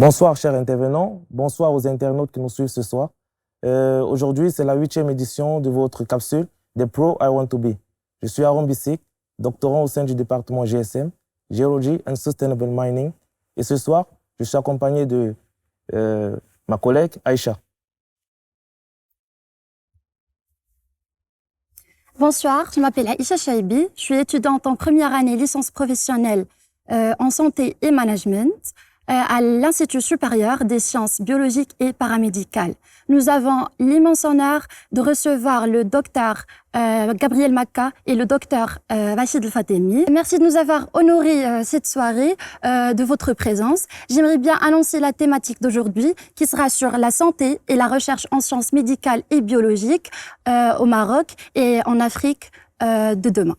Bonsoir, chers intervenants. Bonsoir aux internautes qui nous suivent ce soir. Aujourd'hui, c'est la 8e édition de votre capsule The Pro I Want to Be. Je suis Aaron Bissik, doctorant au sein du département GSM, Geology and Sustainable Mining. Et ce soir, je suis accompagné de ma collègue Aïcha. Bonsoir, je m'appelle Aïcha Chaibi. Je suis étudiante en première année licence professionnelle en santé et management à l'Institut supérieur des sciences biologiques et paramédicales. Nous avons l'immense honneur de recevoir le docteur Gabriel Malka et le docteur Rachid El-Fatemi. Merci de nous avoir honoré cette soirée de votre présence. J'aimerais bien annoncer la thématique d'aujourd'hui qui sera sur la santé et la recherche en sciences médicales et biologiques au Maroc et en Afrique de demain.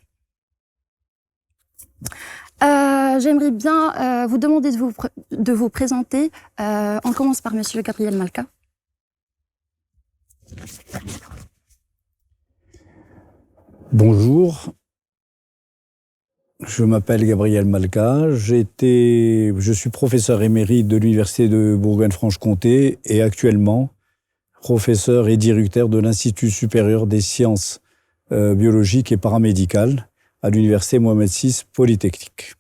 J'aimerais bien vous demander de vous présenter. On commence par Monsieur Gabriel Malka. Bonjour, je m'appelle Gabriel Malka, je suis professeur émérite de l'Université de Bourgogne-Franche-Comté et actuellement professeur et directeur de l'Institut supérieur des sciences biologiques et paramédicales à l'Université Mohamed VI Polytechnique.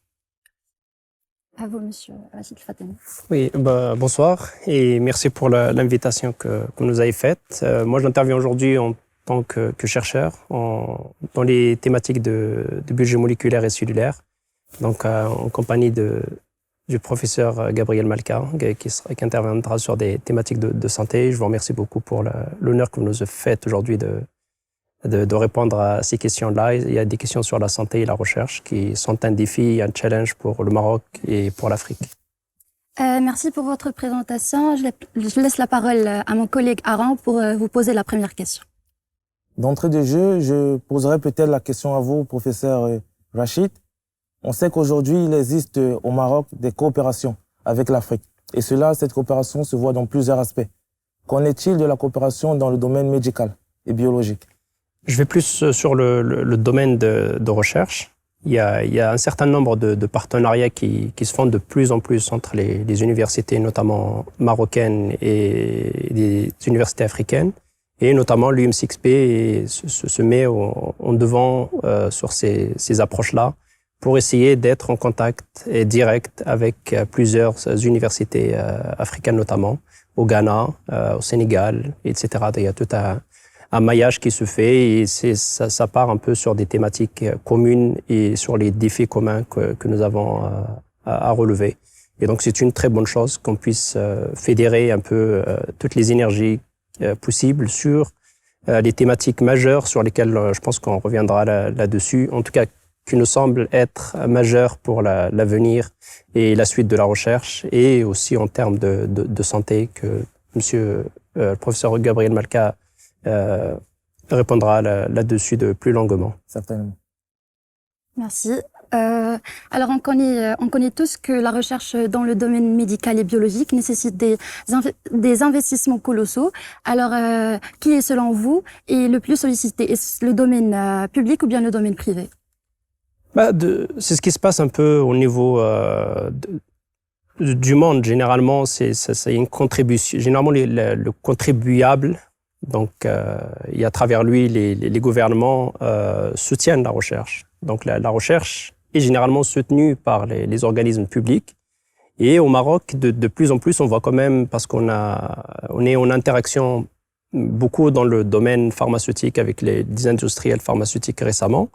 À vous, Monsieur Rachid El-Fatemi. Oui, bonsoir et merci pour l'invitation que vous nous avez faite. Moi, j'interviens aujourd'hui en tant que chercheur dans les thématiques de biologie moléculaire et cellulaire, donc en compagnie du professeur Gabriel Malka, qui interviendra sur des thématiques de santé. Je vous remercie beaucoup pour l'honneur que vous nous faites aujourd'hui de répondre à ces questions-là. Il y a des questions sur la santé et la recherche qui sont un défi, un challenge pour le Maroc et pour l'Afrique. Merci pour votre présentation. Je laisse la parole à mon collègue Aaron pour vous poser la première question. D'entrée de jeu, je poserai peut-être la question à vous, professeur Rachid. On sait qu'aujourd'hui, il existe au Maroc des coopérations avec l'Afrique. Et cette coopération se voit dans plusieurs aspects. Qu'en est-il de la coopération dans le domaine médical et biologique? Je vais plus sur le domaine de recherche. Il y a un certain nombre de partenariats qui se font de plus en plus entre les universités, notamment marocaines et les universités africaines. Et notamment l'UM6P se met en devant sur ces approches-là pour essayer d'être en contact et direct avec plusieurs universités africaines, notamment au Ghana, au Sénégal, etc. Il y a tout un maillage qui se fait et ça part un peu sur des thématiques communes et sur les défis communs que nous avons à relever. Et donc c'est une très bonne chose qu'on puisse fédérer un peu toutes les énergies possibles sur les thématiques majeures sur lesquelles je pense qu'on reviendra là-dessus, en tout cas qui nous semblent être majeures pour l'avenir et la suite de la recherche et aussi en termes de santé que monsieur le professeur Gabriel Malka répondra là-dessus de plus longuement. Certainement. Merci. Alors, on connaît tous que la recherche dans le domaine médical et biologique nécessite des investissements colossaux. Alors, qui est selon vous le plus sollicité? Est-ce le domaine public ou bien le domaine privé? C'est ce qui se passe un peu au niveau du monde. Généralement, c'est une contribution. Généralement, le contribuable, donc et à travers lui, les gouvernements soutiennent la recherche. Donc la recherche est généralement soutenue par les organismes publics. Et au Maroc, de plus en plus, on voit quand même, parce on est en interaction beaucoup dans le domaine pharmaceutique avec des industriels pharmaceutiques récemment.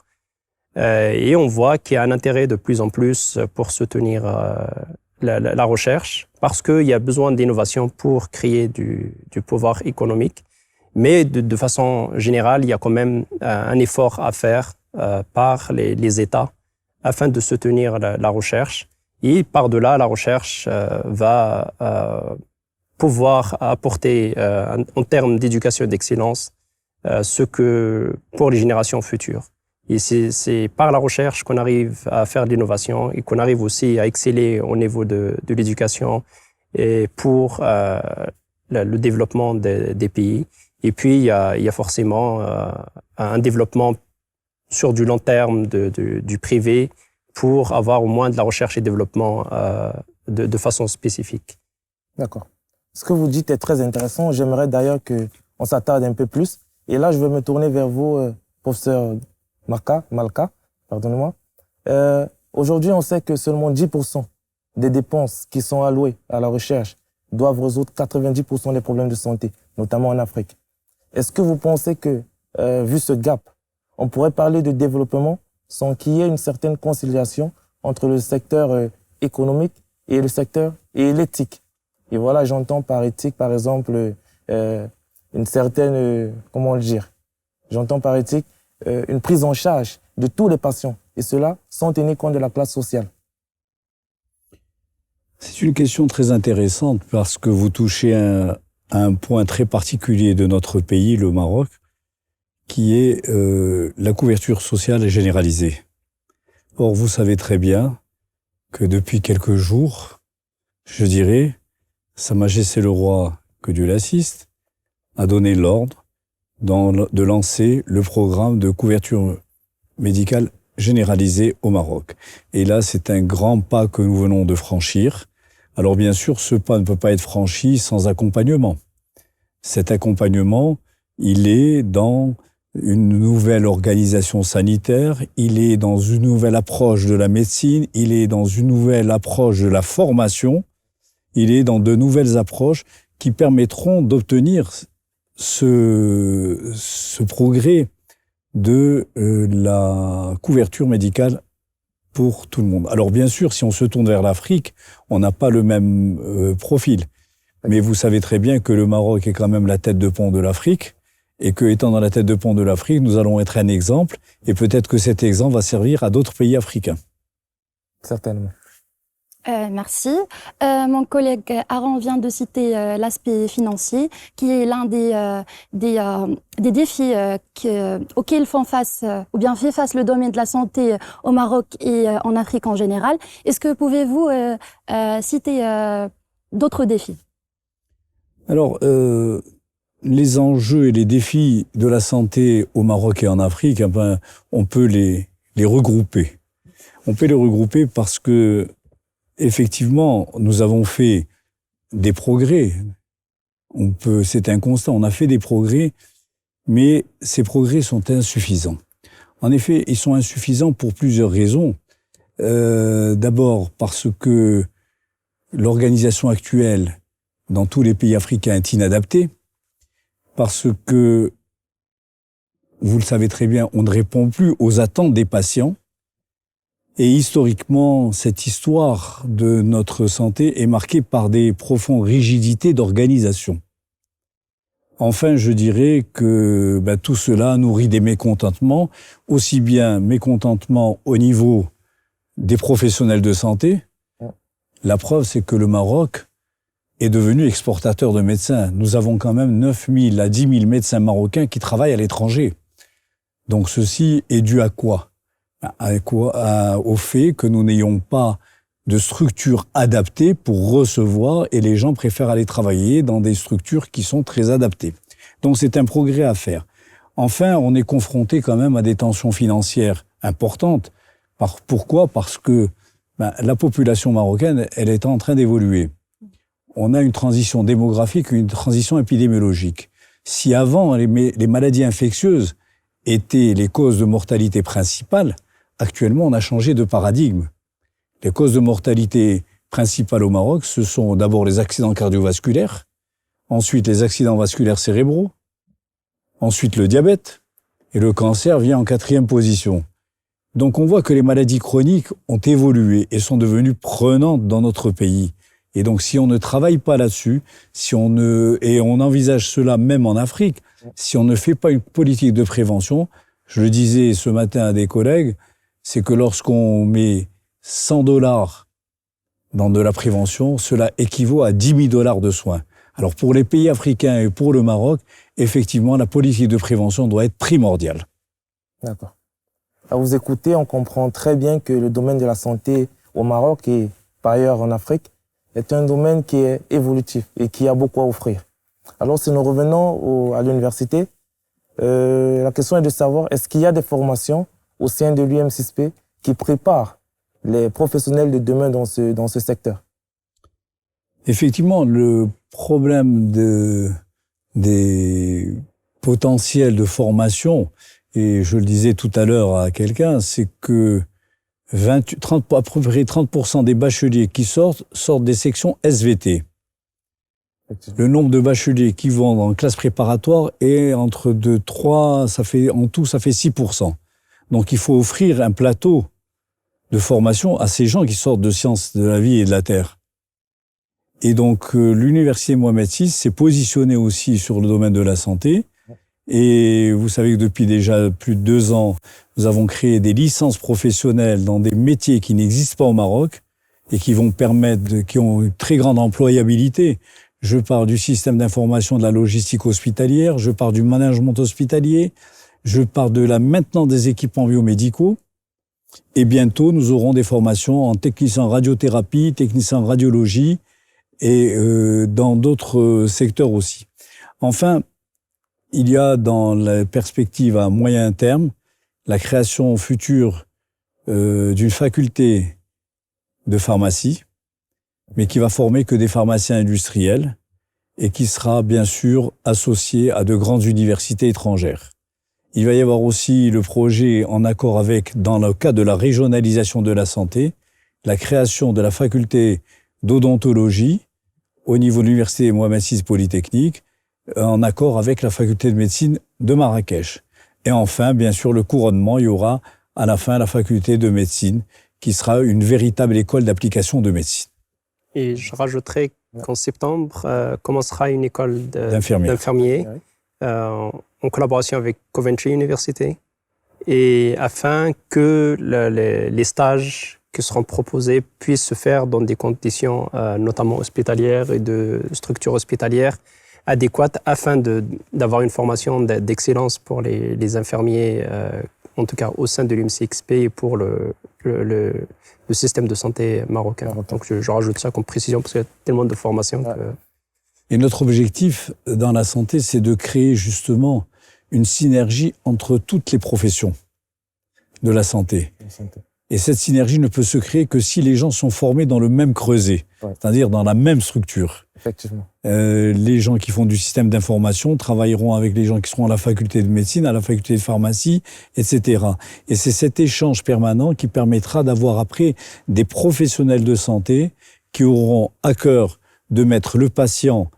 Et on voit qu'il y a un intérêt de plus en plus pour soutenir la recherche, parce qu'il y a besoin d'innovation pour créer du pouvoir économique. Mais de façon générale, il y a quand même un effort à faire par les États afin de soutenir la recherche. Et par-delà, la recherche va pouvoir apporter, en termes d'éducation et d'excellence, ce que pour les générations futures. Et c'est par la recherche qu'on arrive à faire de l'innovation et qu'on arrive aussi à exceller au niveau de l'éducation et pour le développement des pays. Et puis, il y a forcément un développement sur du long terme du privé pour avoir au moins de la recherche et développement de façon spécifique. D'accord. Ce que vous dites est très intéressant. J'aimerais d'ailleurs qu'on s'attarde un peu plus. Et là, je vais me tourner vers vous, professeur Malka, pardonnez-moi. Aujourd'hui, on sait que seulement 10% des dépenses qui sont allouées à la recherche doivent résoudre 90% des problèmes de santé, notamment en Afrique. Est-ce que vous pensez que, vu ce gap, on pourrait parler de développement sans qu'il y ait une certaine conciliation entre le secteur économique et le secteur et l'éthique? Et voilà, j'entends par éthique, par exemple, une certaine, comment le dire? J'entends par éthique une prise en charge de tous les patients, et cela sans tenir compte de la classe sociale. C'est une question très intéressante parce que vous touchez à un point très particulier de notre pays, le Maroc, qui est la couverture sociale généralisée. Or, vous savez très bien que depuis quelques jours, je dirais, Sa Majesté le Roi, que Dieu l'assiste, a donné l'ordre de lancer le programme de couverture médicale généralisée au Maroc. Et là, c'est un grand pas que nous venons de franchir. Alors bien sûr, ce pas ne peut pas être franchi sans accompagnement. Cet accompagnement, il est dans une nouvelle organisation sanitaire, il est dans une nouvelle approche de la médecine, il est dans une nouvelle approche de la formation, il est dans de nouvelles approches qui permettront d'obtenir ce progrès de la couverture médicale pour tout le monde. Alors bien sûr, si on se tourne vers l'Afrique, on n'a pas le même profil. Mais vous savez très bien que le Maroc est quand même la tête de pont de l'Afrique, et que, étant dans la tête de pont de l'Afrique, nous allons être un exemple, et peut-être que cet exemple va servir à d'autres pays africains. Certainement. Merci. Mon collègue Aaron vient de citer l'aspect financier, qui est l'un des défis auxquels font face, ou bien fait face le domaine de la santé au Maroc et en Afrique en général. Est-ce que pouvez-vous citer d'autres défis? Alors, les enjeux et les défis de la santé au Maroc et en Afrique, on peut les regrouper. On peut les regrouper parce que effectivement, nous avons fait des progrès. C'est un constat, on a fait des progrès, mais ces progrès sont insuffisants. En effet, ils sont insuffisants pour plusieurs raisons. D'abord parce que l'organisation actuelle dans tous les pays africains est inadaptée, parce que, vous le savez très bien, on ne répond plus aux attentes des patients. Et historiquement, cette histoire de notre santé est marquée par des profondes rigidités d'organisation. Enfin, je dirais que tout cela nourrit des mécontentements, aussi bien mécontentements au niveau des professionnels de santé. La preuve, c'est que le Maroc est devenu exportateur de médecins. Nous avons quand même 9 000 à 10 000 médecins marocains qui travaillent à l'étranger. Donc ceci est dû à quoi ? Au fait que nous n'ayons pas de structure adaptée pour recevoir, et les gens préfèrent aller travailler dans des structures qui sont très adaptées. Donc c'est un progrès à faire. Enfin, on est confronté quand même à des tensions financières importantes. Pourquoi ? Parce que la population marocaine, elle est en train d'évoluer. On a une transition démographique, une transition épidémiologique. Si avant, les maladies infectieuses étaient les causes de mortalité principales, actuellement, on a changé de paradigme. Les causes de mortalité principales au Maroc, ce sont d'abord les accidents cardiovasculaires, ensuite les accidents vasculaires cérébraux, ensuite le diabète, et le cancer vient en 4e position. Donc on voit que les maladies chroniques ont évolué et sont devenues prenantes dans notre pays. Et donc si on ne travaille pas là-dessus, et on envisage cela même en Afrique, si on ne fait pas une politique de prévention, je le disais ce matin à des collègues, c'est que lorsqu'on met 100 $ dans de la prévention, cela équivaut à 10 000 $ de soins. Alors pour les pays africains et pour le Maroc, effectivement, la politique de prévention doit être primordiale. D'accord. À vous écouter, on comprend très bien que le domaine de la santé au Maroc et par ailleurs en Afrique est un domaine qui est évolutif et qui a beaucoup à offrir. Alors si nous revenons à l'université, la question est de savoir, est-ce qu'il y a des formations au sein de Effectivement, le problème des potentiels de formation, et je le disais tout à l'heure à quelqu'un, c'est que à peu près 30% des bacheliers qui sortent des sections SVT. Le nombre de bacheliers qui vont en classe préparatoire est entre 3, en tout, ça fait 6%. Donc, il faut offrir un plateau de formation à ces gens qui sortent de sciences de la vie et de la terre. Et donc, l'université Mohamed VI s'est positionnée aussi sur le domaine de la santé. Et vous savez que depuis déjà plus de 2 ans, nous avons créé des licences professionnelles dans des métiers qui n'existent pas au Maroc et qui vont qui ont une très grande employabilité. Je parle du système d'information de la logistique hospitalière, je parle du management hospitalier, je parle de la maintenance des équipements biomédicaux. Et bientôt, nous aurons des formations en technicien en radiothérapie, technicien en radiologie et dans d'autres secteurs aussi. Enfin, il y a dans la perspective à moyen terme la création future d'une faculté de pharmacie, mais qui va former que des pharmaciens industriels et qui sera bien sûr associée à de grandes universités étrangères. Il va y avoir aussi le projet en accord avec, dans le cadre de la régionalisation de la santé, la création de la faculté d'odontologie au niveau de l'université Mohamed VI Polytechnique, en accord avec la faculté de médecine de Marrakech. Et enfin, bien sûr, le couronnement, il y aura à la fin la faculté de médecine, qui sera une véritable école d'application de médecine. Et je rajouterai qu'en septembre commencera une école d'infirmiers en collaboration avec Coventry University, et afin que les stages qui seront proposés puissent se faire dans des conditions notamment hospitalières et de structures hospitalières adéquates, afin d'avoir une formation d'excellence pour les infirmiers, en tout cas au sein de l'UMCXP et pour le système de santé marocain. Donc je rajoute ça comme précision parce qu'il y a tellement de formations que... Et notre objectif dans la santé, c'est de créer justement une synergie entre toutes les professions de la santé. Et cette synergie ne peut se créer que si les gens sont formés dans le même creuset, c'est-à-dire dans la même structure. Effectivement. Les gens qui font du système d'information travailleront avec les gens qui seront à la faculté de médecine, à la faculté de pharmacie, etc. Et c'est cet échange permanent qui permettra d'avoir après des professionnels de santé qui auront à cœur de mettre le patient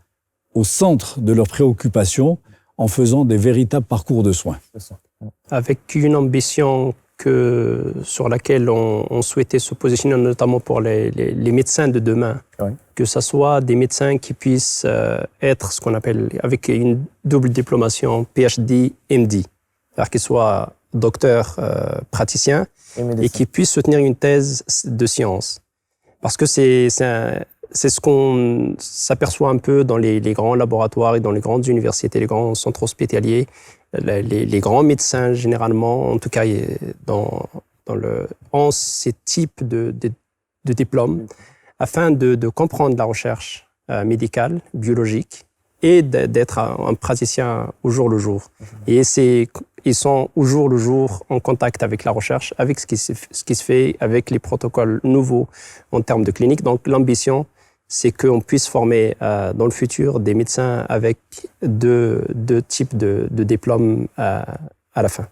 au centre de leurs préoccupations en faisant des véritables parcours de soins. Avec une ambition sur laquelle on souhaitait se positionner, notamment pour les médecins de demain, que ce soit des médecins qui puissent être ce qu'on appelle, avec une double diplomation PhD, MD, c'est-à-dire qu'ils soient docteurs, praticiens, et qui puissent soutenir une thèse de science. Parce que c'est ce qu'on s'aperçoit un peu dans les grands laboratoires et dans les grandes universités, les grands centres hospitaliers. Les grands médecins, généralement, en tout cas, ont ces types de diplômes afin de comprendre la recherche médicale, biologique, et d'être un praticien au jour le jour. Et ils sont au jour le jour en contact avec la recherche, avec ce qui se fait, avec les protocoles nouveaux en termes de clinique. Donc l'ambition, c'est qu'on puisse former dans le futur des médecins avec deux types de diplômes à la fin.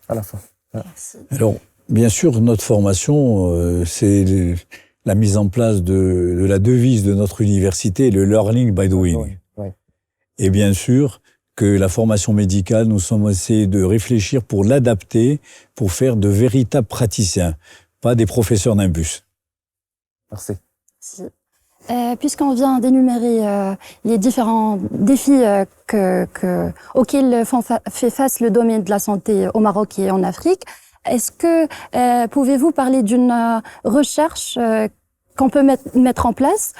Alors, bien sûr, notre formation, c'est la mise en place de la devise de notre université, le « learning by doing ». Et bien sûr que la formation médicale, nous sommes essayés de réfléchir pour l'adapter, pour faire de véritables praticiens, pas des professeurs d'un bus. Merci. Puisqu'on vient d'énumérer les différents défis auxquels fait face le domaine de la santé au Maroc et en Afrique, est-ce que pouvez-vous parler d'une recherche qu'on peut mettre en place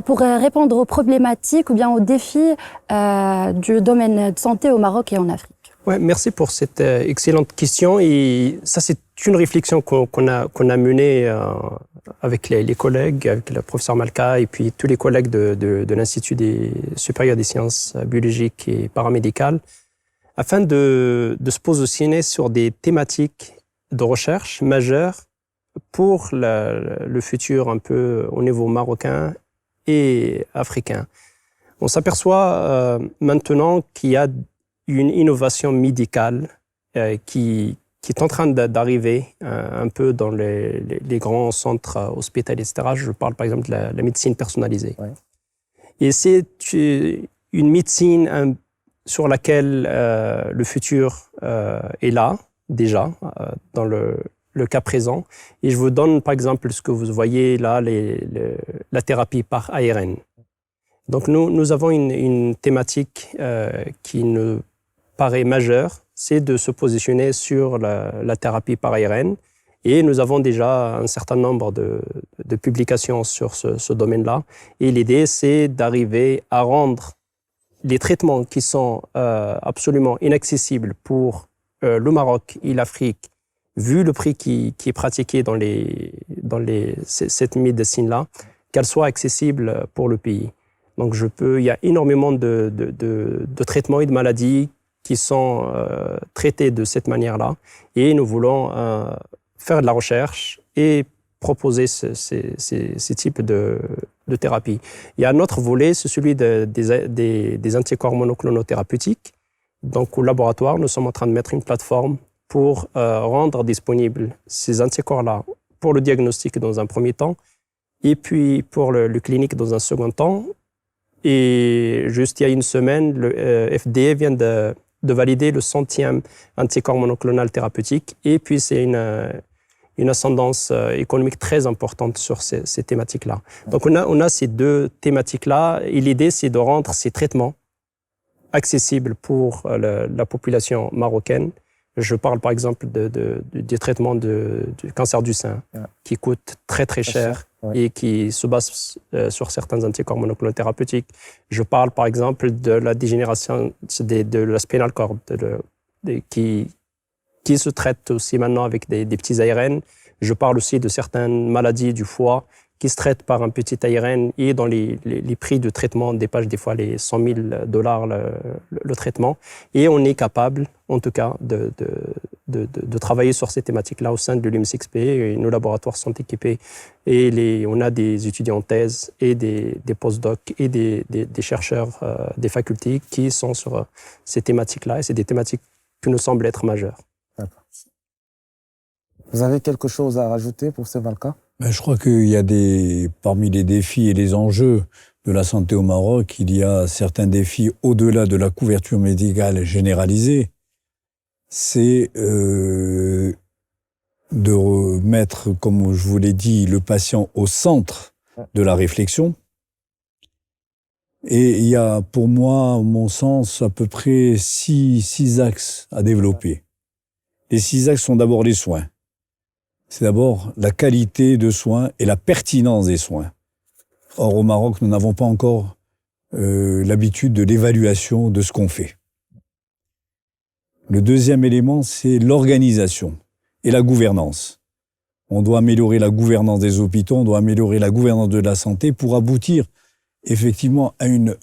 pour répondre aux problématiques ou bien aux défis du domaine de santé au Maroc et en Afrique? Ouais, merci pour cette excellente question. Et ça, c'est une réflexion qu'on a menée avec les collègues, avec le professeur Malka et puis tous les collègues de l'Institut supérieur des sciences biologiques et paramédicales, afin de se positionner sur des thématiques de recherche majeures pour le futur un peu au niveau marocain et africains. On s'aperçoit maintenant qu'il y a une innovation médicale qui est en train d'arriver un peu dans les grands centres hospitaliers, etc. Je parle par exemple de la médecine personnalisée. Ouais. Et c'est une médecine sur laquelle le futur est là, déjà, dans le cas présent. Et je vous donne par exemple ce que vous voyez là, la thérapie par ARN. Donc nous avons une thématique qui nous paraît majeure, c'est de se positionner sur la thérapie par ARN. Et nous avons déjà un certain nombre de publications sur ce domaine-là. Et l'idée, c'est d'arriver à rendre les traitements qui sont absolument inaccessibles pour le Maroc et l'Afrique, vu le prix qui est pratiqué dans cette médecine-là, qu'elle soit accessible pour le pays. Donc il y a énormément de traitements et de maladies qui sont traités de cette manière-là. Et nous voulons faire de la recherche et proposer ces types de thérapie. Il y a un autre volet, c'est celui des anticorps monoclonaux thérapeutiques. Donc, au laboratoire, nous sommes en train de mettre une plateforme pour rendre disponibles ces anticorps-là pour le diagnostic dans un premier temps et puis pour le clinique dans un second temps. Et juste il y a une semaine, le FDA vient de valider le 100e anticorps monoclonal thérapeutique. Et puis, c'est une ascendance économique très importante sur ces thématiques-là. Donc, on a ces deux thématiques-là. Et l'idée, c'est de rendre ces traitements accessibles pour la population marocaine. Je parle, par exemple, des traitements du cancer du sein, qui coûtent très, très cher et qui se basent sur certains anticorps monoclonaux thérapeutiques. Je parle, par exemple, de la dégénération de la spinal cord, qui se traite aussi maintenant avec des petits ARN. Je parle aussi de certaines maladies du foie qui se traitent par un petit ARN et dont les prix de traitement dépassent des fois les $100 000 le traitement. Et on est capable, en tout cas, de travailler sur ces thématiques-là au sein de l'UMSXP. Et nos laboratoires sont équipés et on a des étudiants en thèse et des post-docs et des chercheurs des facultés qui sont sur ces thématiques-là. Et c'est des thématiques qui nous semblent être majeures. D'accord. Vous avez quelque chose à rajouter pour ce Valka ? Je crois qu'il y a parmi les défis et les enjeux de la santé au Maroc, il y a certains défis au-delà de la couverture médicale généralisée. C'est de remettre, comme je vous l'ai dit, le patient au centre de la réflexion. Et il y a, pour moi, à mon sens, à peu près six axes à développer. Les 6 axes sont d'abord les soins. C'est d'abord la qualité de soins et la pertinence des soins. Or, au Maroc, nous n'avons pas encore l'habitude de l'évaluation de ce qu'on fait. Le deuxième élément, c'est l'organisation et la gouvernance. On doit améliorer la gouvernance des hôpitaux, on doit améliorer la gouvernance de la santé pour aboutir effectivement à une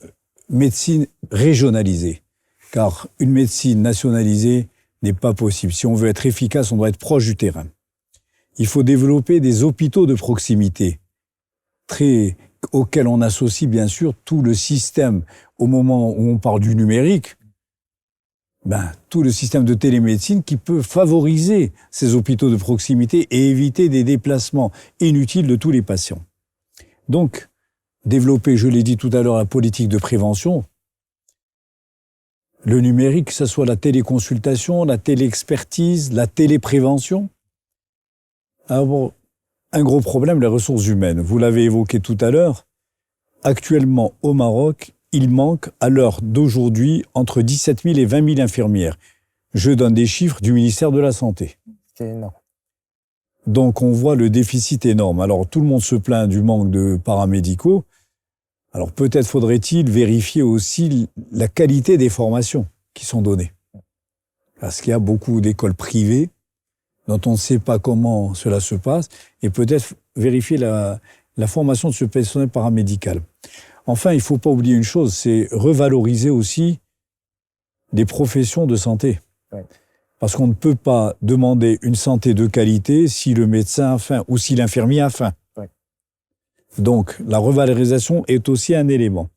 médecine régionalisée. Car une médecine nationalisée n'est pas possible. Si on veut être efficace, on doit être proche du terrain. Il faut développer des hôpitaux de proximité, auxquels on associe bien sûr tout le système. Au moment où on parle du numérique, tout le système de télémédecine qui peut favoriser ces hôpitaux de proximité et éviter des déplacements inutiles de tous les patients. Donc, développer, je l'ai dit tout à l'heure, la politique de prévention. Le numérique, que ce soit la téléconsultation, la téléexpertise, la téléprévention. Alors, un gros problème, les ressources humaines. Vous l'avez évoqué tout à l'heure. Actuellement, au Maroc, il manque, à l'heure d'aujourd'hui, entre 17 000 et 20 000 infirmières. Je donne des chiffres du ministère de la Santé. C'est énorme. Donc, on voit le déficit énorme. Alors, tout le monde se plaint du manque de paramédicaux. Alors, peut-être faudrait-il vérifier aussi la qualité des formations qui sont données. Parce qu'il y a beaucoup d'écoles privées dont on ne sait pas comment cela se passe, et peut-être vérifier la formation de ce personnel paramédical. Enfin, il ne faut pas oublier une chose, c'est revaloriser aussi des professions de santé. Ouais. Parce qu'on ne peut pas demander une santé de qualité si le médecin a faim ou si l'infirmier a faim. Ouais. Donc, la revalorisation est aussi un élément.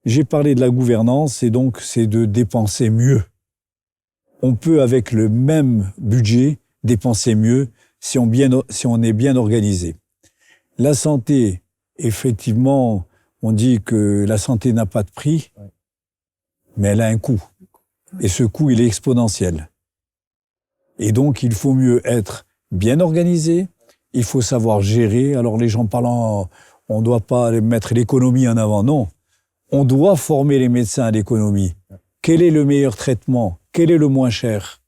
J'ai parlé de la gouvernance, et donc c'est de dépenser mieux. On peut, avec le même budget, dépenser mieux si on est bien organisé. La santé, effectivement, on dit que la santé n'a pas de prix, mais elle a un coût. Et ce coût, il est exponentiel. Et donc, il faut mieux être bien organisé, il faut savoir gérer. Alors, les gens parlant, on ne doit pas mettre l'économie en avant. Non, on doit former les médecins à l'économie. Quel est le meilleur traitement? Quel est le moins cher?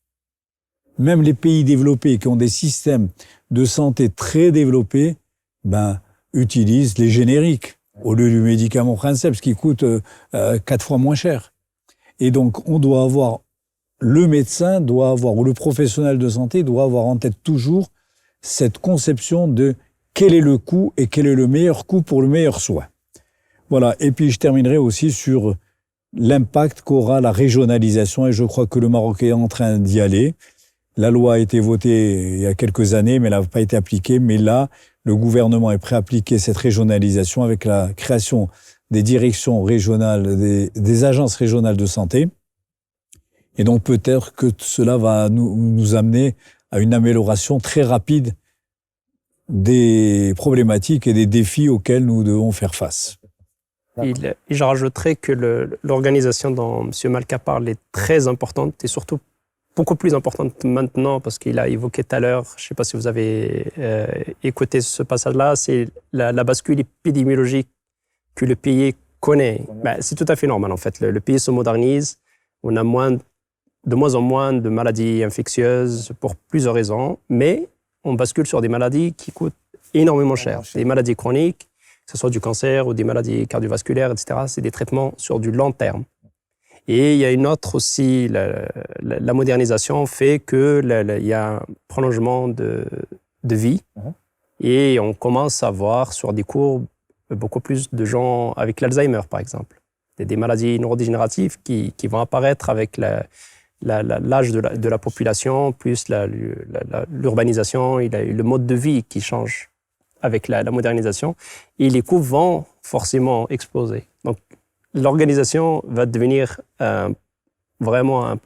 Même les pays développés qui ont des systèmes de santé très développés, utilisent les génériques au lieu du médicament princeps qui coûte 4 fois moins cher. Et donc, on doit avoir, le médecin doit avoir, ou le professionnel de santé doit avoir en tête toujours cette conception de quel est le coût et quel est le meilleur coût pour le meilleur soin. Voilà. Et puis, je terminerai aussi sur l'impact qu'aura la régionalisation, et je crois que le Maroc est en train d'y aller. La loi a été votée il y a quelques années, mais elle n'a pas été appliquée. Mais là, le gouvernement est prêt à appliquer cette régionalisation avec la création des directions régionales, des agences régionales de santé. Et donc peut-être que cela va nous amener à une amélioration très rapide des problématiques et des défis auxquels nous devons faire face. Et je rajouterais que l'organisation dont M. Malka parle est très importante, et surtout beaucoup plus importante maintenant, parce qu'il a évoqué tout à l'heure, je ne sais pas si vous avez écouté ce passage-là, c'est la bascule épidémiologique que le pays connaît. C'est tout à fait normal en fait. Le pays se modernise, on a de moins en moins de maladies infectieuses pour plusieurs raisons, mais on bascule sur des maladies qui coûtent énormément cher. Des maladies chroniques, que ce soit du cancer ou des maladies cardiovasculaires, etc. C'est des traitements sur du long terme. Et il y a une autre aussi, la modernisation fait qu'il y a un prolongement de vie, et on commence à voir sur des courbes beaucoup plus de gens avec l'Alzheimer, par exemple. Il y a des maladies neurodégénératives qui vont apparaître avec l'âge de la population, plus l'urbanisation et le mode de vie qui change avec la modernisation. Et les coûts vont forcément exploser. Donc, l'organisation va devenir vraiment un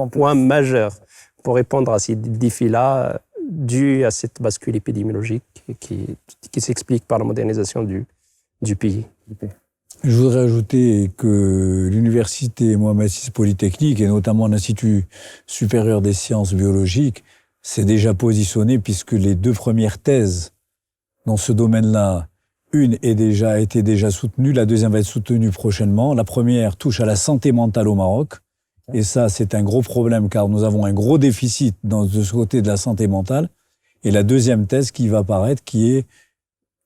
point majeur pour répondre à ces défis-là dus à cette bascule épidémiologique qui s'explique par la modernisation du pays. Je voudrais ajouter que l'université Mohamed VI Polytechnique, et notamment l'Institut supérieur des sciences biologiques, s'est déjà positionné, puisque les 2 premières thèses dans ce domaine-là, une a été déjà soutenue, la deuxième va être soutenue prochainement. La première touche à la santé mentale au Maroc. Et ça, c'est un gros problème, car nous avons un gros déficit de ce côté de la santé mentale. Et la deuxième thèse qui va apparaître, qui est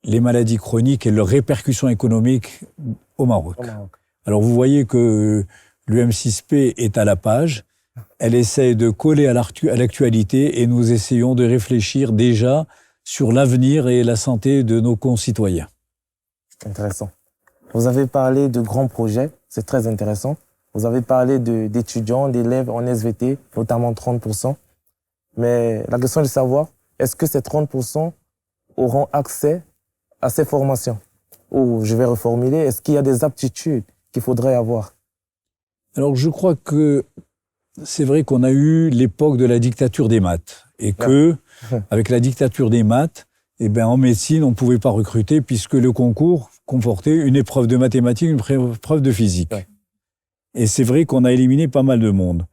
les maladies chroniques et leurs répercussions économiques au Maroc. Alors vous voyez que l'UM6P est à la page. Elle essaie de coller à l'actualité, et nous essayons de réfléchir déjà sur l'avenir et la santé de nos concitoyens. Intéressant. Vous avez parlé de grands projets, c'est très intéressant. Vous avez parlé d'étudiants, d'élèves en SVT, notamment 30%. Mais la question est de savoir, est-ce que ces 30% auront accès à ces formations? Ou, je vais reformuler, est-ce qu'il y a des aptitudes qu'il faudrait avoir? Alors, je crois que c'est vrai qu'on a eu l'époque de la dictature des maths. Et que, avec la dictature des maths, en médecine, on ne pouvait pas recruter, puisque le concours comportait une épreuve de mathématiques, une épreuve de physique. Ouais. Et c'est vrai qu'on a éliminé pas mal de monde.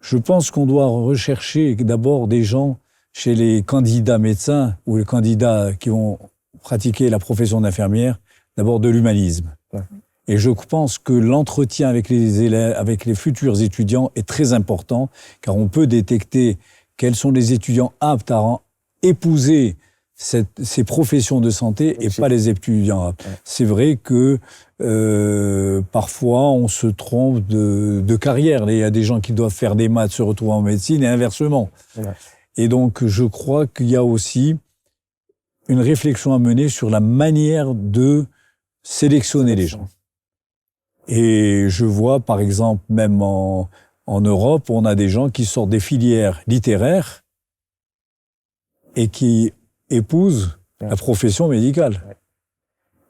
Je pense qu'on doit rechercher d'abord des gens chez les candidats médecins ou les candidats qui vont pratiquer la profession d'infirmière, d'abord de l'humanisme. Ouais. Et je pense que l'entretien avec les élèves, avec les futurs étudiants est très important, car on peut détecter quels sont les étudiants aptes à épouser ces professions de santé et pas les étudiants aptes. Ouais. C'est vrai que parfois on se trompe de carrière. Il y a des gens qui doivent faire des maths se retrouvent en médecine et inversement. Ouais. Et donc je crois qu'il y a aussi une réflexion à mener sur la manière de sélectionner les gens. Et je vois par exemple même en Europe, on a des gens qui sortent des filières littéraires et qui épousent la profession médicale.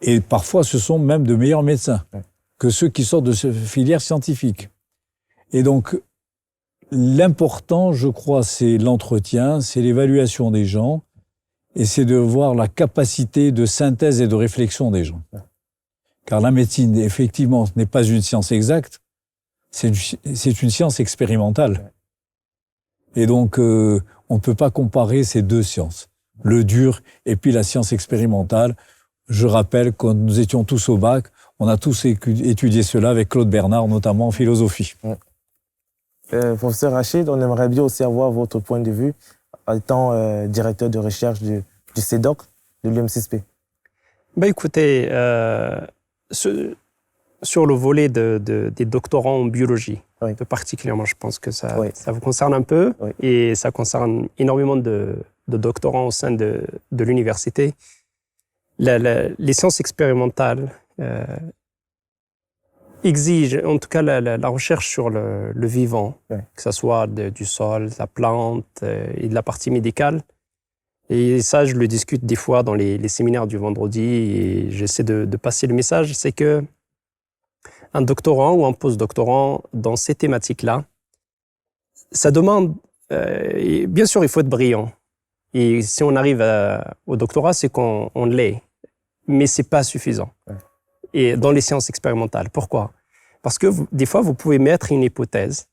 Et parfois, ce sont même de meilleurs médecins que ceux qui sortent de ces filières scientifiques. Et donc, l'important, je crois, c'est l'entretien, c'est l'évaluation des gens, et c'est de voir la capacité de synthèse et de réflexion des gens. Car la médecine, effectivement, n'est pas une science exacte, c'est une science expérimentale. Et donc, on ne peut pas comparer ces deux sciences, le dur et puis la science expérimentale. Je rappelle, quand nous étions tous au bac, on a tous étudié cela avec Claude Bernard, notamment en philosophie. Professeur Rachid, on aimerait bien aussi avoir votre point de vue étant directeur de recherche du CEDOC, de l'UM6P. Écoutez, sur le volet des doctorants en biologie, plus particulièrement, je pense que ça vous concerne un peu, et ça concerne énormément de doctorants au sein de l'université. Les sciences expérimentales exigent, en tout cas la recherche sur le vivant, que ce soit du sol, de la plante et de la partie médicale. Et ça, je le discute des fois dans les séminaires du vendredi, et j'essaie de passer le message, c'est que un doctorant ou un post-doctorant dans ces thématiques-là, ça demande, bien sûr, il faut être brillant. Et si on arrive au doctorat, c'est qu'on l'est. Mais ce n'est pas suffisant. Et dans les sciences expérimentales. Pourquoi? Parce que des fois, vous pouvez mettre une hypothèse.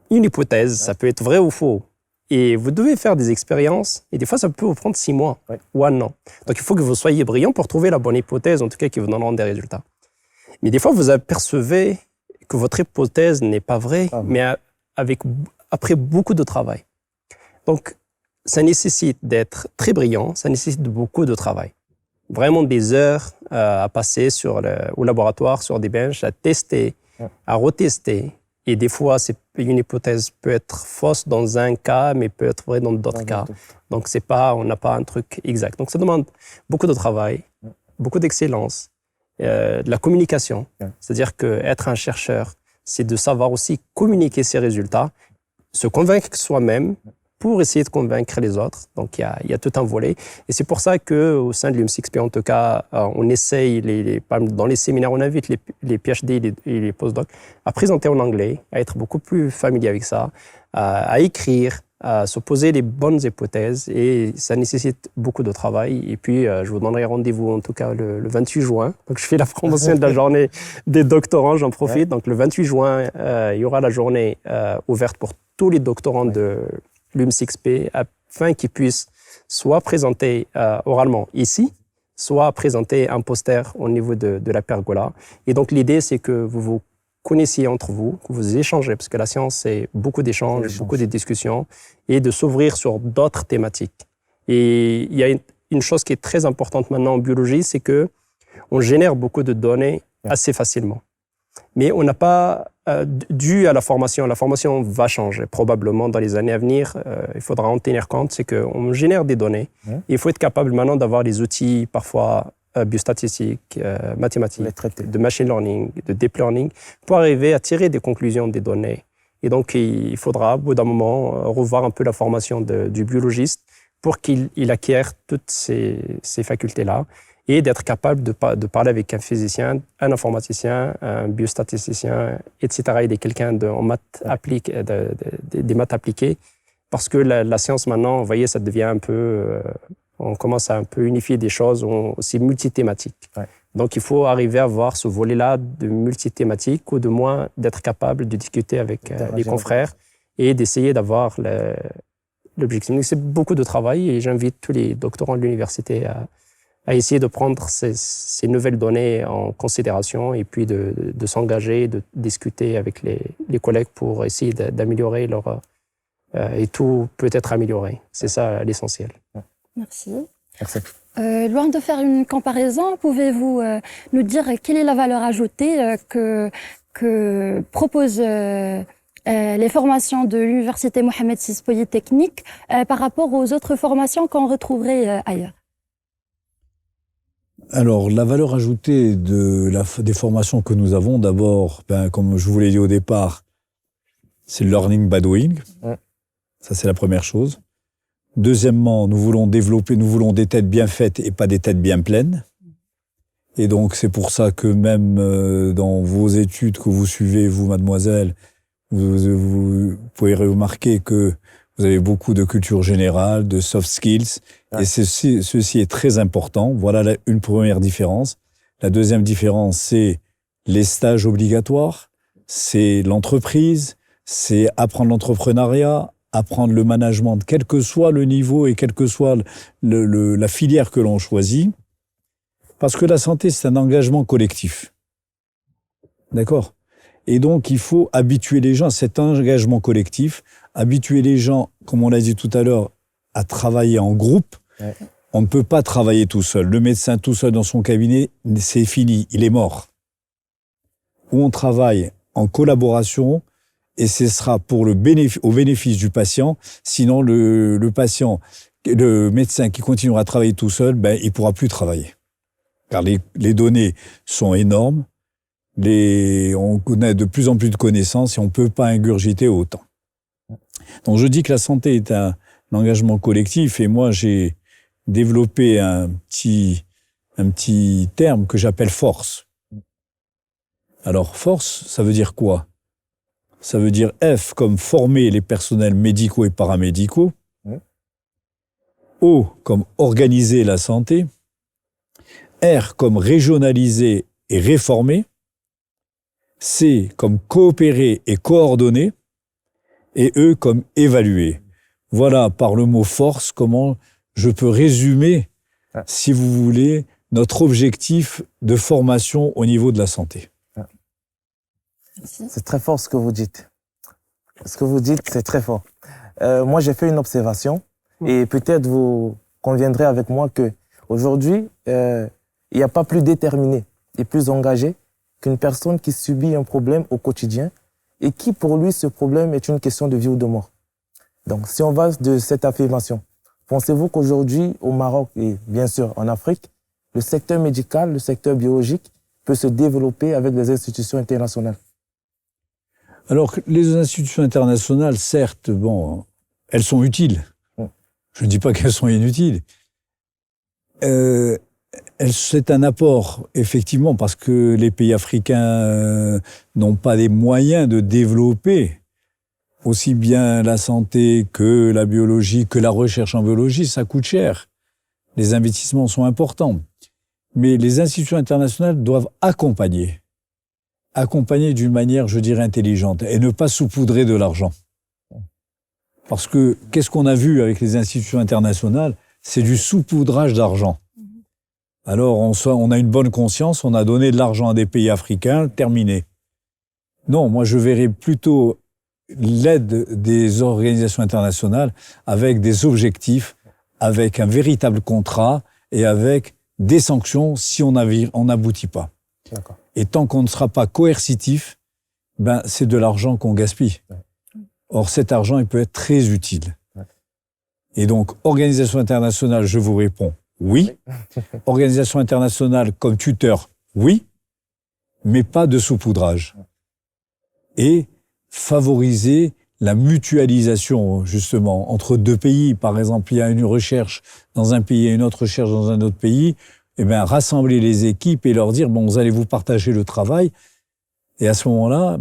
Une hypothèse, ça peut être vrai ou faux. Et vous devez faire des expériences. Et des fois, ça peut vous prendre 6 mois ou 1 an. Donc, il faut que vous soyez brillant pour trouver la bonne hypothèse, en tout cas, qui vous donnera des résultats. Mais des fois, vous apercevez que votre hypothèse n'est pas vraie, mais après beaucoup de travail. Donc, ça nécessite d'être très brillant, ça nécessite beaucoup de travail. Vraiment des heures à passer au laboratoire, sur des benches, à tester, à retester. Et des fois, une hypothèse peut être fausse dans un cas, mais peut être vraie dans d'autres cas. Donc, on n'a pas un truc exact. Donc, ça demande beaucoup de travail, beaucoup d'excellence, de la communication. C'est-à-dire qu'être un chercheur, c'est de savoir aussi communiquer ses résultats, se convaincre soi-même, pour essayer de convaincre les autres. Donc, il y a tout un volet. Et c'est pour ça qu'au sein de l'UM6P, en tout cas, on essaye, dans les séminaires, on invite les PhD et les postdocs à présenter en anglais, à être beaucoup plus familiers avec ça, à écrire, à se poser les bonnes hypothèses. Et ça nécessite beaucoup de travail. Et puis, je vous donnerai rendez-vous, en tout cas, le 28 juin. Donc, je fais la promotion de la journée des doctorants, j'en profite. Donc, le 28 juin, il y aura la journée ouverte pour tous les doctorants de l'UM6P, afin qu'ils puissent soit présenter oralement ici, soit présenter un poster au niveau de la pergola. Et donc, l'idée, c'est que vous vous connaissiez entre vous, que vous échangez, parce que la science, c'est beaucoup d'échanges, beaucoup de discussions, et de s'ouvrir sur d'autres thématiques. Et il y a une chose qui est très importante maintenant en biologie, c'est qu'on génère beaucoup de données assez facilement. Mais on n'a pas, dû à la formation va changer probablement dans les années à venir. Il faudra en tenir compte, c'est qu'on génère des données. Il faut être capable maintenant d'avoir des outils parfois biostatistiques, mathématiques, de machine learning, de deep learning, pour arriver à tirer des conclusions des données. Et donc, il faudra, au bout d'un moment, revoir un peu la formation du biologiste pour qu'il acquiert toutes ces facultés-là, et d'être capable de parler avec un physicien, un informaticien, un biostatisticien, etc. Et quelqu'un des maths appliquées. Parce que la science maintenant, vous voyez, ça devient un peu... on commence à un peu unifier des choses, c'est multithématique. Donc, il faut arriver à avoir ce volet-là de multithématique, ou de moins d'être capable de discuter avec les confrères et d'essayer d'avoir l'objectif. C'est beaucoup de travail, et j'invite tous les doctorants de l'université à essayer de prendre ces nouvelles données en considération, et puis de s'engager, de discuter avec les collègues pour essayer d'améliorer et tout peut être amélioré. C'est ça l'essentiel. Merci. Loin de faire une comparaison, pouvez-vous nous dire quelle est la valeur ajoutée que proposent les formations de l'Université Mohamed VI Polytechnique par rapport aux autres formations qu'on retrouverait ailleurs? Alors, la valeur ajoutée des formations que nous avons, d'abord, comme je vous l'ai dit au départ, c'est le learning by doing. Ça, c'est la première chose. Deuxièmement, nous voulons des têtes bien faites et pas des têtes bien pleines. Et donc, c'est pour ça que même dans vos études que vous suivez, vous, mademoiselle, vous pouvez remarquer que vous avez beaucoup de culture générale, de soft skills. Ouais. Et ceci est très important. Voilà une première différence. La deuxième différence, c'est les stages obligatoires, c'est l'entreprise, c'est apprendre l'entrepreneuriat, apprendre le management, quel que soit le niveau et quelle que soit la filière que l'on choisit. Parce que la santé, c'est un engagement collectif. D'accord ? Et donc, il faut habituer les gens à cet engagement collectif, habituer les gens, comme on l'a dit tout à l'heure, à travailler en groupe. Ouais. On ne peut pas travailler tout seul. Le médecin tout seul dans son cabinet, c'est fini, il est mort. Où on travaille en collaboration, et ce sera pour au bénéfice du patient. Sinon, le médecin qui continuera à travailler tout seul, il ne pourra plus travailler. Car les données sont énormes, on connaît de plus en plus de connaissances et on ne peut pas ingurgiter autant. Donc je dis que la santé est un engagement collectif et moi j'ai développé un petit terme que j'appelle force. Alors force, ça veut dire quoi ? Ça veut dire F comme former les personnels médicaux et paramédicaux, O comme organiser la santé, R comme régionaliser et réformer, C comme coopérer et coordonner, et E comme évaluer. Voilà, par le mot force, comment je peux résumer, si vous voulez, notre objectif de formation au niveau de la santé. C'est très fort ce que vous dites. Ce que vous dites, c'est très fort. Moi, j'ai fait une observation et peut-être vous conviendrez avec moi qu'aujourd'hui, il n'y a pas plus déterminé et plus engagé qu'une personne qui subit un problème au quotidien et qui, pour lui, ce problème est une question de vie ou de mort. Donc, si on va de cette affirmation, pensez-vous qu'aujourd'hui, au Maroc et bien sûr en Afrique, le secteur médical, le secteur biologique peut se développer avec des institutions internationales? Alors, les institutions internationales, certes, elles sont utiles. Je ne dis pas qu'elles sont inutiles. C'est un apport, effectivement, parce que les pays africains n'ont pas les moyens de développer aussi bien la santé que la biologie, que la recherche en biologie. Ça coûte cher. Les investissements sont importants. Mais les institutions internationales doivent accompagner d'une manière, je dirais, intelligente et ne pas saupoudrer de l'argent. Parce que, qu'est-ce qu'on a vu avec les institutions internationales ? C'est du saupoudrage d'argent. Alors, on a une bonne conscience, on a donné de l'argent à des pays africains, terminé. Non, moi, je verrais plutôt l'aide des organisations internationales avec des objectifs, avec un véritable contrat et avec des sanctions si on n'aboutit pas. D'accord. Et tant qu'on ne sera pas coercitif, c'est de l'argent qu'on gaspille. Or, cet argent, il peut être très utile. Et donc, organisation internationale, je vous réponds oui. Organisation internationale comme tuteur, oui, mais pas de saupoudrage. Et favoriser la mutualisation, justement, entre deux pays. Par exemple, il y a une recherche dans un pays et une autre recherche dans un autre pays. Rassembler les équipes et leur dire, vous allez vous partager le travail. Et à ce moment-là,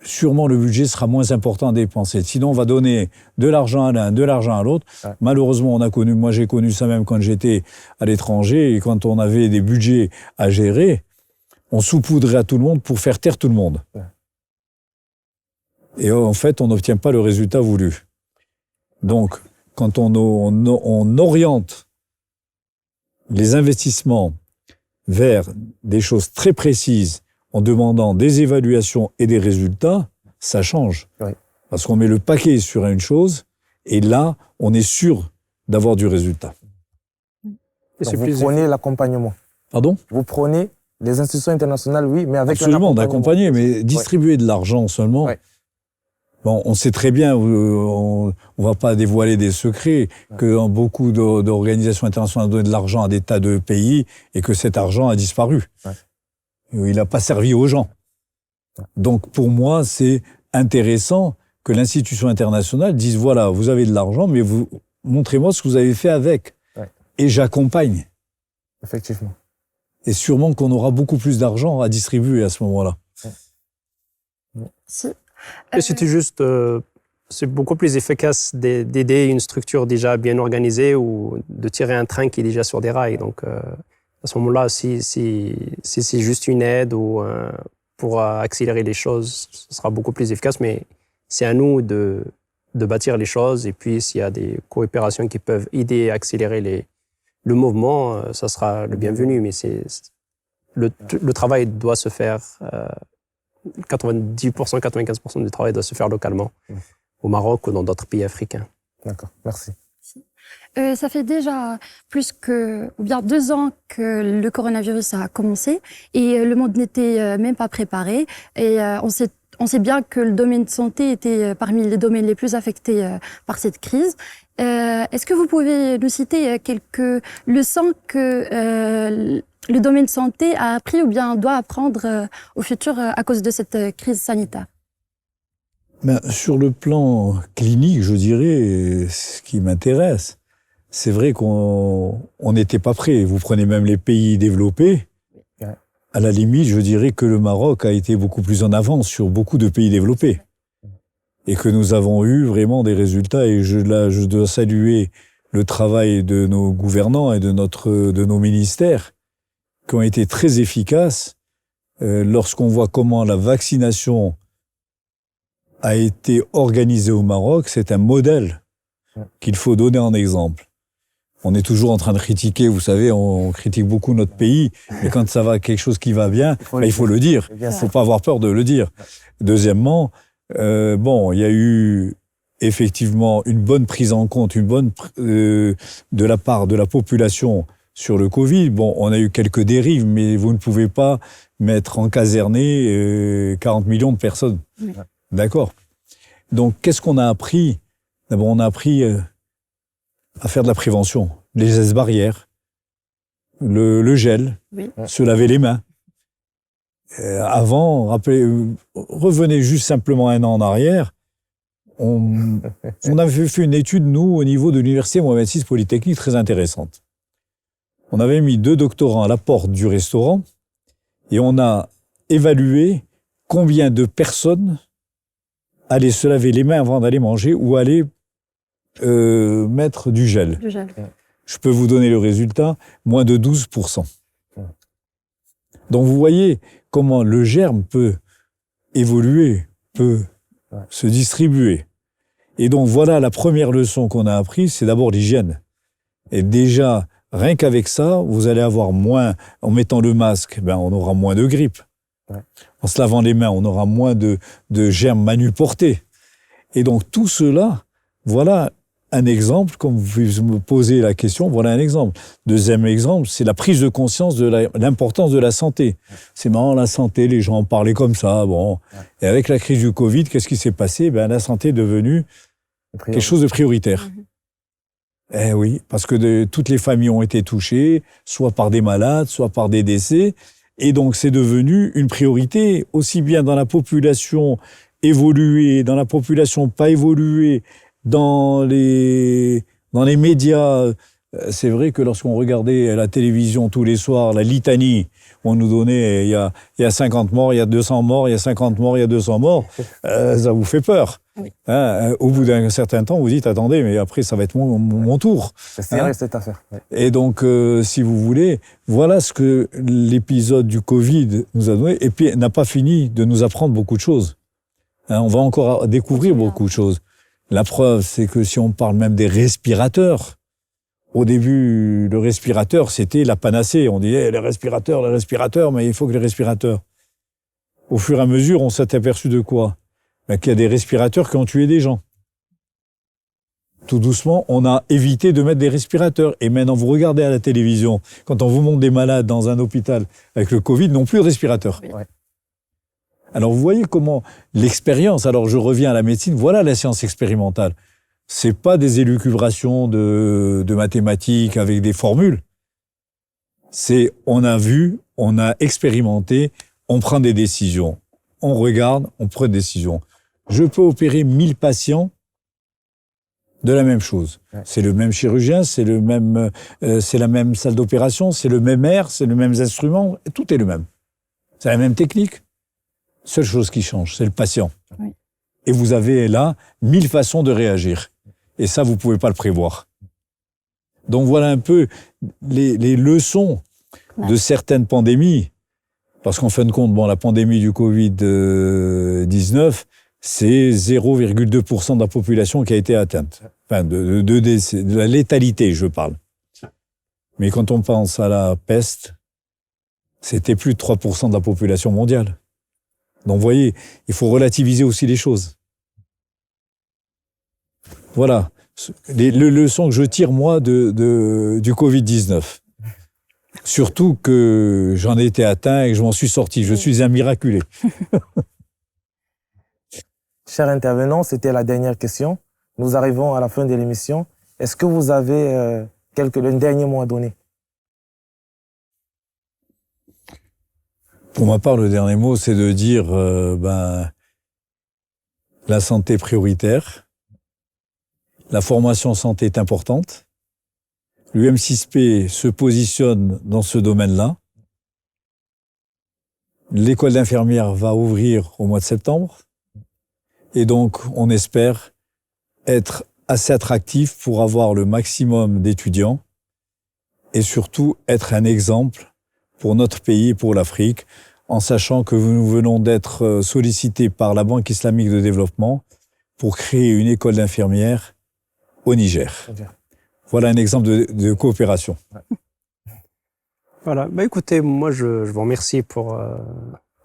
sûrement le budget sera moins important à dépenser. Sinon, on va donner de l'argent à l'un, de l'argent à l'autre. Ouais. Malheureusement, moi j'ai connu ça même quand j'étais à l'étranger et quand on avait des budgets à gérer, on saupoudrait à tout le monde pour faire taire tout le monde. Ouais. Et en fait, on n'obtient pas le résultat voulu. Donc, quand on oriente les investissements vers des choses très précises en demandant des évaluations et des résultats, ça change. Oui. Parce qu'on met le paquet sur une chose, et là, on est sûr d'avoir du résultat. Donc vous prenez l'accompagnement. Pardon ? Vous prenez les institutions internationales, oui, mais avec absolument, d'accompagner, mais distribuer de l'argent seulement. Oui. On sait très bien, on ne va pas dévoiler des secrets, que beaucoup d'organisations internationales ont donné de l'argent à des tas de pays et que cet argent a disparu. Ouais. Il n'a pas servi aux gens. Donc, pour moi, c'est intéressant que l'institution internationale dise, voilà, vous avez de l'argent, mais vous montrez-moi ce que vous avez fait avec. Ouais. Et j'accompagne. Effectivement. Et sûrement qu'on aura beaucoup plus d'argent à distribuer à ce moment-là. Si. Et c'était juste, c'est beaucoup plus efficace d'aider une structure déjà bien organisée ou de tirer un train qui est déjà sur des rails. Donc, à ce moment-là, si c'est juste une aide ou pour accélérer les choses, ce sera beaucoup plus efficace. Mais c'est à nous de bâtir les choses. Et puis, s'il y a des coopérations qui peuvent aider à accélérer le mouvement, ça sera le bienvenu. Mais le travail doit se faire, 90%, 95% du travail doit se faire localement, au Maroc ou dans d'autres pays africains. D'accord, merci. Ça fait déjà ou bien 2 ans que le coronavirus a commencé et le monde n'était même pas préparé. Et on sait bien que le domaine de santé était parmi les domaines les plus affectés par cette crise. Est-ce que vous pouvez nous citer quelques leçons que le domaine de santé a appris ou bien doit apprendre au futur à cause de cette crise sanitaire? Ben, sur le plan clinique, je dirais, ce qui m'intéresse, c'est vrai qu'on n'était pas prêt. Vous prenez même les pays développés. À la limite, je dirais que le Maroc a été beaucoup plus en avance sur beaucoup de pays développés. Et que nous avons eu vraiment des résultats. Et je dois saluer le travail de nos gouvernants et de nos ministères qui ont été très efficaces lorsqu'on voit comment la vaccination a été organisée au Maroc. C'est un modèle qu'il faut donner en exemple. On est toujours en train de critiquer, vous savez, on critique beaucoup notre pays, mais quand ça va, quelque chose qui va bien, il faut le dire. Il ne faut pas avoir peur de le dire. Deuxièmement, il y a eu effectivement une bonne prise en compte, de la part de la population sur le Covid. Bon, on a eu quelques dérives, mais vous ne pouvez pas mettre en caserné 40 millions de personnes. Oui. D'accord. Donc, qu'est-ce qu'on a appris? D'abord, on a appris à faire de la prévention, les gestes barrières, le gel, se laver les mains. Avant, revenez juste simplement 1 an en arrière, on avait fait une étude, nous, au niveau de l'université Mohamed VI Polytechnique, très intéressante. On avait mis 2 doctorants à la porte du restaurant et on a évalué combien de personnes allaient se laver les mains avant d'aller manger ou allaient mettre du gel. Je peux vous donner le résultat, moins de 12%. Donc vous voyez comment le germe peut évoluer, peut se distribuer. Et donc voilà la première leçon qu'on a apprise, c'est d'abord l'hygiène. Et déjà, rien qu'avec ça, vous allez avoir moins, en mettant le masque, on aura moins de grippe. En se lavant les mains, on aura moins de germes manuportés. Et donc tout cela, voilà un exemple, comme vous me posez la question, voilà un exemple. Deuxième exemple, c'est la prise de conscience de l'importance de la santé. C'est marrant, la santé, les gens en parlaient comme ça, bon. Et avec la crise du Covid, qu'est-ce qui s'est passé? La santé est devenue quelque chose de prioritaire. Eh oui, parce que toutes les familles ont été touchées, soit par des malades, soit par des décès. Et donc, c'est devenu une priorité, aussi bien dans la population évoluée, dans la population pas évoluée, dans les médias. C'est vrai que lorsqu'on regardait la télévision tous les soirs, la litanie, on nous donnait, il y a 50 morts, il y a 200 morts, il y a 50 morts, il y a 200 morts, ça vous fait peur. Oui. Au bout d'un certain temps, vous dites, attendez, mais après, ça va être mon tour. C'est sérieux, cette affaire. Oui. Et donc, si vous voulez, voilà ce que l'épisode du Covid nous a donné, et puis n'a pas fini de nous apprendre beaucoup de choses. On va encore découvrir beaucoup de choses. La preuve, c'est que si on parle même des respirateurs, au début, le respirateur, c'était la panacée. On disait, les respirateurs, mais il faut que les respirateurs. Au fur et à mesure, on s'est aperçu de quoi? Qu'il y a des respirateurs qui ont tué des gens. Tout doucement, on a évité de mettre des respirateurs. Et maintenant, vous regardez à la télévision, quand on vous montre des malades dans un hôpital avec le Covid, n'ont plus de respirateurs. Ouais. Alors, vous voyez comment l'expérience, alors je reviens à la médecine, voilà la science expérimentale. C'est pas des élucubrations de mathématiques avec des formules. C'est, on a vu, on a expérimenté, on prend des décisions. On regarde, on prend des décisions. Je peux opérer 1000 patients de la même chose. Ouais. C'est le même chirurgien, c'est la même salle d'opération, c'est le même air, c'est les mêmes instruments, tout est le même. C'est la même technique. Seule chose qui change, c'est le patient. Oui. Et vous avez là 1000 façons de réagir. Et ça, vous ne pouvez pas le prévoir. Donc voilà un peu les leçons de certaines pandémies. Parce qu'en fin de compte, la pandémie du Covid-19, c'est 0,2% de la population qui a été atteinte. Enfin, de la létalité, je parle. Mais quand on pense à la peste, c'était plus de 3% de la population mondiale. Donc, vous voyez, il faut relativiser aussi les choses. Voilà. Les leçons que je tire, moi, du Covid-19. Surtout que j'en ai été atteint et que je m'en suis sorti. Je suis un miraculé. Chers intervenants, c'était la dernière question. Nous arrivons à la fin de l'émission. Est-ce que vous avez un dernier mot à donner? Pour ma part, le dernier mot, c'est de dire la santé prioritaire. La formation santé est importante. L'UM6P se positionne dans ce domaine-là. L'école d'infirmière va ouvrir au mois de septembre. Et donc, on espère être assez attractif pour avoir le maximum d'étudiants et surtout être un exemple pour notre pays et pour l'Afrique, en sachant que nous venons d'être sollicités par la Banque islamique de développement pour créer une école d'infirmières au Niger. Voilà un exemple de coopération. Voilà. Écoutez, moi, je vous remercie pour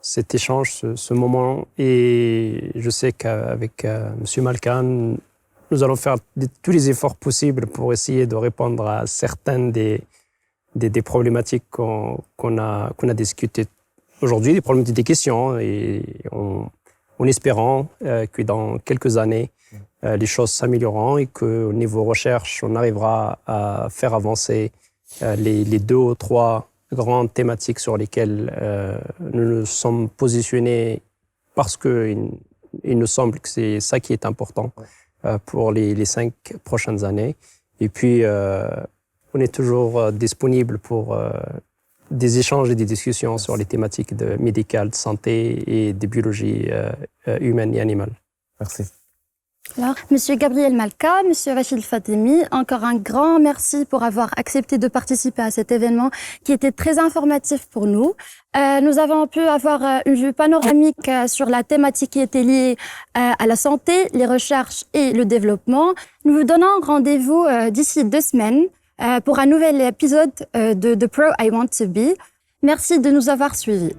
cet échange, ce moment. Et je sais qu'avec M. Malkan, nous allons faire tous les efforts possibles pour essayer de répondre à certaines des problématiques qu'on a discutées aujourd'hui, des problématiques des questions, et en espérant que dans quelques années, les choses s'amélioreront et qu'au niveau recherche, on arrivera à faire avancer les 2 ou 3 grandes thématiques sur lesquelles nous nous sommes positionnés, parce qu'il nous semble que c'est ça qui est important pour les 5 prochaines années. Et puis, on est toujours disponible pour des échanges et des discussions sur les thématiques médicales, de santé et de biologie humaine et animale. Merci. Alors, Monsieur Gabriel Malka, Monsieur Rachid Fatemi, encore un grand merci pour avoir accepté de participer à cet événement qui était très informatif pour nous. Nous avons pu avoir une vue panoramique sur la thématique qui était liée à la santé, les recherches et le développement. Nous vous donnons rendez-vous d'ici 2 semaines pour un nouvel épisode de The Pro I Want to Be. Merci de nous avoir suivis.